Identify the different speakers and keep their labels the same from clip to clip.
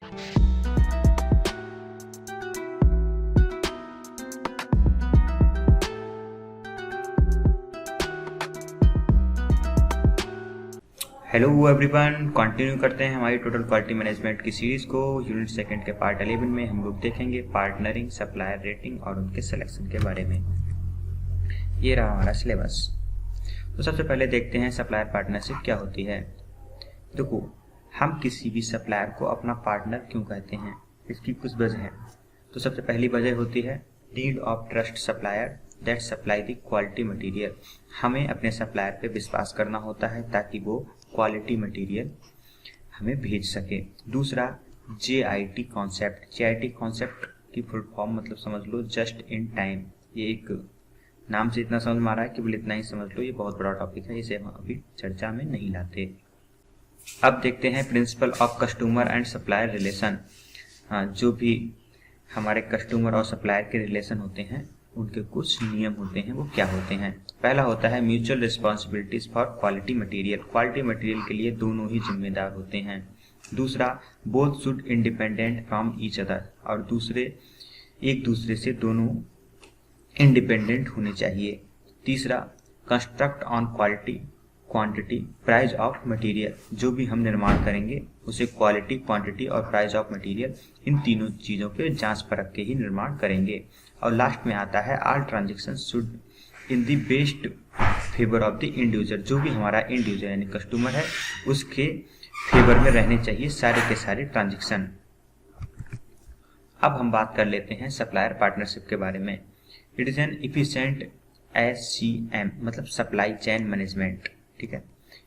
Speaker 1: Hello everyone, continue करते हैं हमारी टोटल क्वालिटी मैनेजमेंट की सीरीज को। यूनिट सेकंड के पार्ट 11 में हम लोग देखेंगे पार्टनरिंग, सप्लायर रेटिंग और उनके सिलेक्शन के बारे में। ये रहा हमारा सिलेबस। तो सबसे पहले देखते हैं सप्लायर पार्टनरशिप क्या होती है। देखो, हम किसी भी सप्लायर को अपना पार्टनर क्यों कहते हैं, इसकी कुछ वजह है। तो सबसे पहली वजह होती है need of trust supplier that supply the quality material. हमें अपने सप्लायर पे विश्वास करना होता है ताकि वो क्वालिटी मटेरियल हमें भेज सके। दूसरा JIT कॉन्सेप्ट। JIT कॉन्सेप्ट की फुल फॉर्म मतलब समझ लो जस्ट इन टाइम। ये एक नाम से इतना समझ में आ रहा है कि बोले इतना ही समझ लो, ये बहुत बड़ा टॉपिक है, इसे हम अभी चर्चा में नहीं लाते। अब देखते हैं principle of customer and supplier relation. जो भी हमारे कस्टमर और सप्लायर के रिलेशन होते हैं उनके कुछ नियम होते हैं, वो क्या होते हैं। पहला होता है mutual responsibilities for quality material. Quality material के लिए दोनों ही जिम्मेदार होते हैं। दूसरा both should independent from each other, और एक दूसरे से दोनों इंडिपेंडेंट होने चाहिए। तीसरा construct on quality quantity price of material. जो भी हम निर्माण करेंगे उसे क्वालिटी, क्वांटिटी और प्राइस ऑफ मटेरियल, इन तीनों चीज़ों के जांच परख के ही निर्माण करेंगे। और लास्ट में आता है all transaction should in the best favour of the end user. जो भी हमारा एंड यूजर यानी कस्टमर है उसके फेवर में रहने चाहिए सारे के सारे ट्रांजेक्शन। अब हम बात कर लेते हैं सप्लायर पार्टनरशिप के बारे में। It is an efficient SCM मतलब सप्लाई चेन मैनेजमेंट। ठीक है,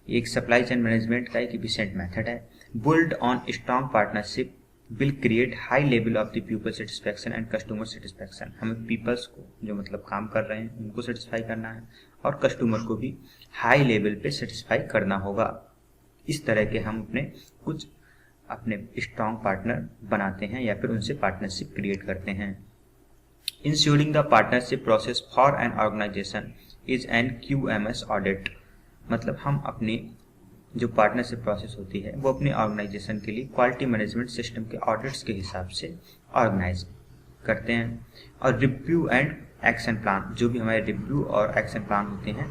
Speaker 1: एक सप्लाई चेन मैनेजमेंट का एक इफिशिएंट मेथड है। Built on strong partnership will create high level of the people satisfaction and customer satisfaction. हमें पीपल्स को जो मतलब काम कर रहे हैं उनको सेटिस्फाई करना है और कस्टमर को भी हाई लेवल पे सेटिस्फाई करना होगा। इस तरह के हम अपने स्ट्रॉन्ग पार्टनर बनाते हैं या फिर उनसे पार्टनरशिप क्रिएट करते हैं। Ensuring the partnership process for an organization is an QMS audit. मतलब हम अपनी जो पार्टनरशिप प्रोसेस होती है वो अपने ऑर्गेनाइजेशन के लिए क्वालिटी मैनेजमेंट सिस्टम के ऑडिट्स के हिसाब से ऑर्गेनाइज करते हैं। और रिव्यू एंड एक्शन प्लान, जो भी हमारे रिव्यू और एक्शन प्लान होते हैं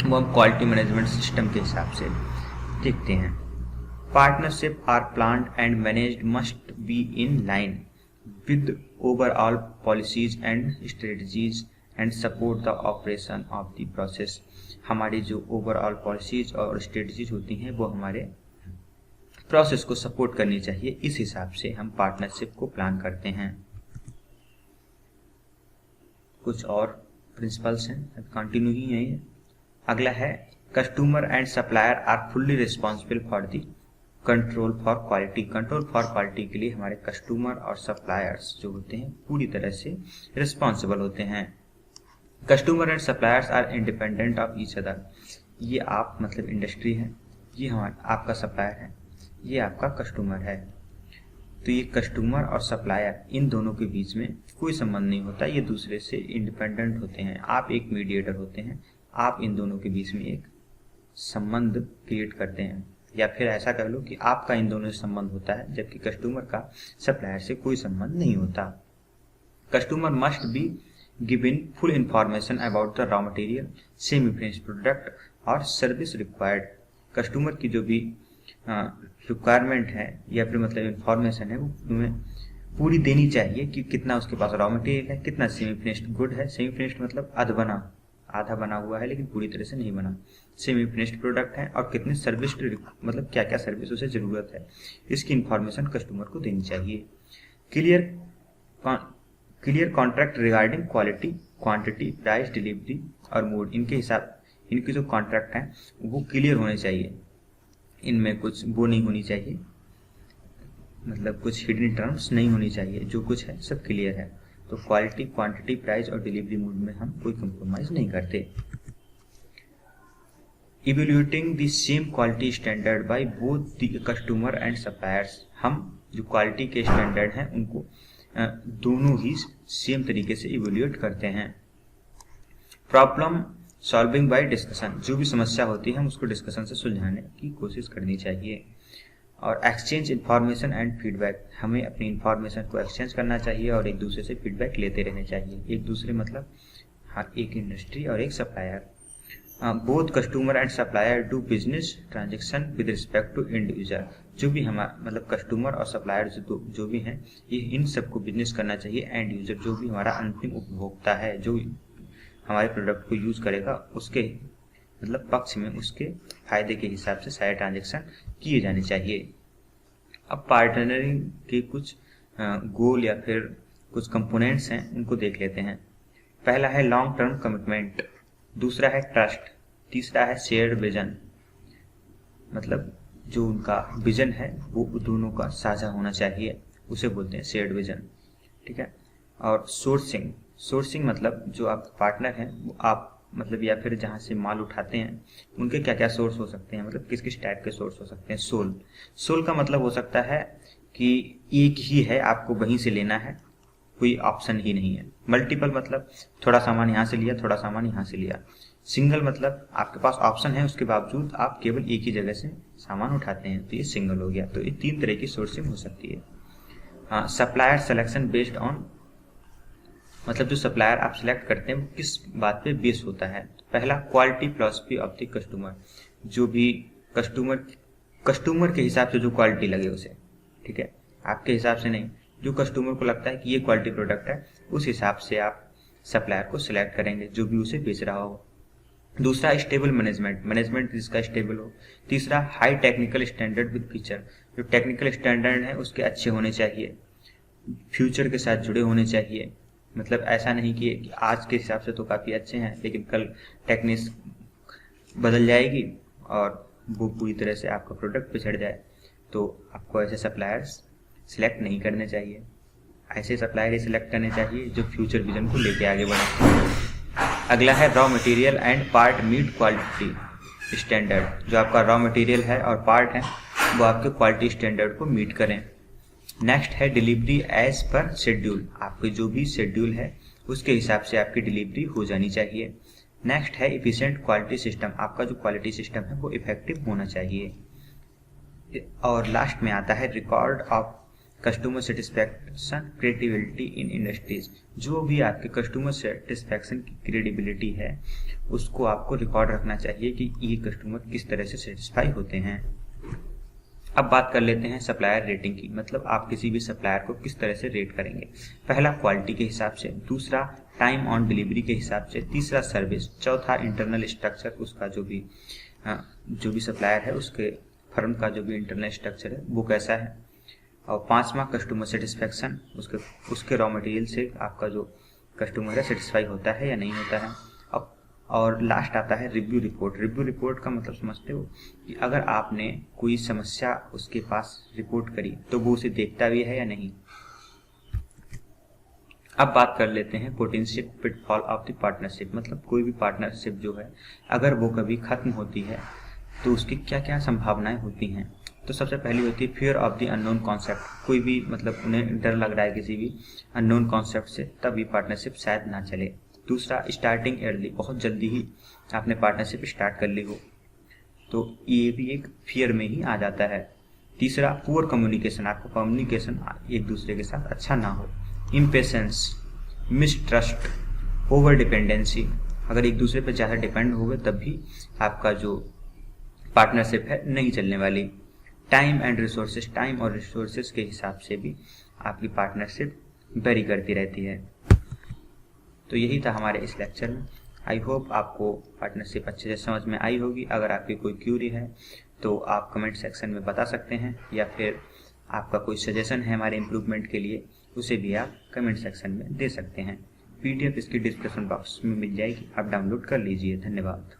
Speaker 1: वो हम क्वालिटी मैनेजमेंट सिस्टम के हिसाब से देखते हैं। Partnership are planned and managed must be in line with overall policies and strategies and support the operation of the process. हमारी जो ओवरऑल पॉलिसीज और स्ट्रेटजीज होती हैं वो हमारे प्रोसेस को सपोर्ट करनी चाहिए। इस हिसाब से हम पार्टनरशिप को प्लान करते हैं। कुछ और प्रिंसिपल्स हैं, कंटिन्यू ही है ये। अगला है customer and supplier are fully responsible for the control for quality. Control for quality के लिए हमारे कस्टमर और सप्लायर्स जो होते हैं पूरी तरह से रिस्पॉन्सिबल होते हैं। Customer and suppliers are independent of each other. ये आप मतलब इंडस्ट्री है, ये आपका सप्लायर है, ये आपका कस्टमर है। तो ये कस्टमर और सप्लायर इन दोनों के बीच में कोई संबंध नहीं होता, ये दूसरे से इंडिपेंडेंट होते हैं। आप एक मीडिएटर होते हैं, आप इन दोनों के बीच में एक संबंध क्रिएट करते हैं, या फिर ऐसा कह लो कि आपका इन दोनों से संबंध होता है जबकि कस्टमर का सप्लायर से कोई संबंध नहीं होता। Customer must be given full information about the raw material, semi finished product और सर्विस रिक्वायर्ड। कस्टमर की जो भी रिक्वायरमेंट है या फिर मतलब इंफॉर्मेशन है वो तुम्हें पूरी देनी चाहिए कि कितना उसके पास रॉ मटेरियल है, कितना सेमी फिनिश्ड गुड है। सेमी फिनिश्ड मतलब आधा बना हुआ है लेकिन पूरी तरह से नहीं बना, सेमी फिनिश्ड प्रोडक्ट है, और कितने सर्विस मतलब क्या क्या सर्विस उसे ज़रूरत है, इसकी इंफॉर्मेशन कस्टमर को देनी चाहिए। Clear contract regarding quality, quantity, price, delivery और मोड। इनके जो कॉन्ट्रैक्ट हैं वो क्लियर होने चाहिए, इनमें कुछ वो नहीं होनी चाहिए, मतलब कुछ हिडन टर्म्स नहीं होनी चाहिए, जो कुछ है सब क्लियर है। तो क्वालिटी, क्वांटिटी, प्राइस और डिलीवरी मोड में हम कोई कंप्रोमाइज नहीं करते। Evaluating the same quality standard by both the customer and suppliers. हम जो क्वालिटी के स्टैंडर्ड हैं उनको दोनों ही सेम तरीके से इवेल्यूएट करते हैं। Problem solving by discussion. जो भी समस्या होती है हम उसको डिस्कशन से सुलझाने की कोशिश करनी चाहिए। और एक्सचेंज इन्फॉर्मेशन एंड फीडबैक, हमें अपनी इन्फॉर्मेशन को एक्सचेंज करना चाहिए और एक दूसरे से फीडबैक लेते रहने चाहिए। एक दूसरे मतलब हाँ, एक इंडस्ट्री और एक supplier. Both customer and supplier do business transaction with respect to end user. जो भी हमारा मतलब कस्टमर और सप्लायर जो भी हैं, ये इन सबको बिजनेस करना चाहिए एंड यूजर, जो भी हमारा अंतिम उपभोक्ता है, जो हमारे प्रोडक्ट को यूज करेगा, उसके मतलब पक्ष में उसके फायदे के हिसाब से सारे ट्रांजेक्शन किए जाने चाहिए। अब पार्टनरिंग के कुछ गोल या फिर कुछ कंपोनेंट्स हैं, उनको देख लेते हैं। पहला है लॉन्ग टर्म कमिटमेंट, दूसरा है ट्रस्ट, तीसरा है शेयर्ड विजन, मतलब जो उनका विजन है वो दोनों का साझा होना चाहिए, उसे बोलते हैं शेयर्ड विजन, ठीक है। और सोर्सिंग मतलब जो आप पार्टनर हैं वो आप मतलब या फिर जहाँ से माल उठाते हैं उनके क्या क्या सोर्स हो सकते हैं, मतलब किस किस टाइप के सोर्स हो सकते हैं। सोल का मतलब हो सकता है कि एक ही है, आपको वहीं से लेना है, कोई ऑप्शन ही नहीं है। मल्टीपल मतलब थोड़ा सामान यहाँ से लिया, थोड़ा सामान यहाँ से लिया। सिंगल मतलब आपके पास ऑप्शन है, उसके बावजूद आप केवल एक ही जगह से सामान उठाते हैं, तो ये सिंगल हो गया। तो ये 3 तरह की सोर्सिंग हो सकती है। सप्लायर सिलेक्शन बेस्ड ऑन, मतलब जो सप्लायर आप सिलेक्ट करते हैं वो किस बात पे बेस होता है। पहला quality philosophy of the customer, जो भी कस्टमर के हिसाब से जो क्वालिटी लगे उसे, ठीक है, आपके हिसाब से नहीं, जो कस्टमर को लगता है कि ये क्वालिटी प्रोडक्ट है उस हिसाब से आप सप्लायर को सिलेक्ट करेंगे जो भी उसे बेच रहा हो। दूसरा स्टेबल मैनेजमेंट जिसका स्टेबल हो। तीसरा high technical standard with feature, जो टेक्निकल स्टैंडर्ड है उसके अच्छे होने चाहिए, फ्यूचर के साथ जुड़े होने चाहिए। मतलब ऐसा नहीं कि आज के हिसाब से तो काफ़ी अच्छे हैं लेकिन कल टेक्निक्स बदल जाएगी और वो पूरी तरह से आपका प्रोडक्ट पिछड़ जाए, तो आपको ऐसे सप्लायर्स सिलेक्ट नहीं करने चाहिए। ऐसे सप्लायर ही सिलेक्ट करने चाहिए जो फ्यूचर विजन को लेके आगे बढ़े। अगला है raw material and part meet quality standard, जो आपका रॉ मटेरियल है और पार्ट है वो आपके क्वालिटी स्टैंडर्ड को मीट करें। नेक्स्ट है डिलीवरी एज पर शेड्यूल, आपके जो भी शेड्यूल है उसके हिसाब से आपकी डिलीवरी हो जानी चाहिए। नेक्स्ट है इफिशिएंट क्वालिटी सिस्टम, आपका जो क्वालिटी सिस्टम है वो इफेक्टिव होना चाहिए। और लास्ट में आता है record of customer satisfaction credibility in industries, जो भी आपके कस्टमर सेटिस्फैक्शन की क्रेडिबिलिटी है उसको आपको रिकॉर्ड रखना चाहिए कि ये कस्टमर किस तरह से सेटिस्फाई होते हैं। अब बात कर लेते हैं सप्लायर रेटिंग की, मतलब आप किसी भी सप्लायर को किस तरह से रेट करेंगे। पहला क्वालिटी के हिसाब से, दूसरा टाइम ऑन डिलीवरी के हिसाब से, तीसरा सर्विस, चौथा इंटरनल स्ट्रक्चर, उसका जो भी सप्लायर है उसके फर्म का जो भी इंटरनल स्ट्रक्चर है वो कैसा है, और पांचवा कस्टमर सेटिस्फैक्शन, उसके रॉ मटेरियल से आपका जो कस्टमर है सेटिस्फाई होता है या नहीं होता है। और लास्ट आता है रिव्यू रिपोर्ट। रिव्यू रिपोर्ट का मतलब समझते हो कि अगर आपने कोई समस्या उसके पास रिपोर्ट करी तो वो उसे देखता भी है या नहीं। अब बात कर लेते हैं potential pitfall of the partnership, मतलब कोई भी पार्टनरशिप जो है अगर वो कभी खत्म होती है तो उसकी क्या क्या संभावनाएं होती हैं। तो सबसे पहली होती है fear of the unknown concept, कोई भी मतलब उन्हें डर लग रहा है किसी भी अननोन कॉन्सेप्ट से, तब ये पार्टनरशिप शायद ना चले। दूसरा स्टार्टिंग अर्ली, बहुत जल्दी ही आपने पार्टनरशिप स्टार्ट कर ली हो तो ये भी एक फियर में ही आ जाता है। तीसरा पुअर कम्युनिकेशन, आपका कम्युनिकेशन एक दूसरे के साथ अच्छा ना हो। इम्पेशेंस, मिसट्रस्ट, ओवर डिपेंडेंसी, अगर एक दूसरे पर ज़्यादा डिपेंड हो गए तब भी आपका जो पार्टनरशिप है नहीं चलने वाली। टाइम एंड रिसोर्सेज, टाइम और रिसोर्सेज के हिसाब से भी आपकी पार्टनरशिप वेरी करती रहती है। तो यही था हमारे इस लेक्चर में। आई होप आपको पार्टनरशिप अच्छे से समझ में आई होगी। अगर आपकी कोई क्यूरी है तो आप कमेंट सेक्शन में बता सकते हैं, या फिर आपका कोई सजेशन है हमारे इम्प्रूवमेंट के लिए उसे भी आप कमेंट सेक्शन में दे सकते हैं। PDF इसकी डिस्क्रिप्शन बॉक्स में मिल जाएगी, आप डाउनलोड कर लीजिए। धन्यवाद।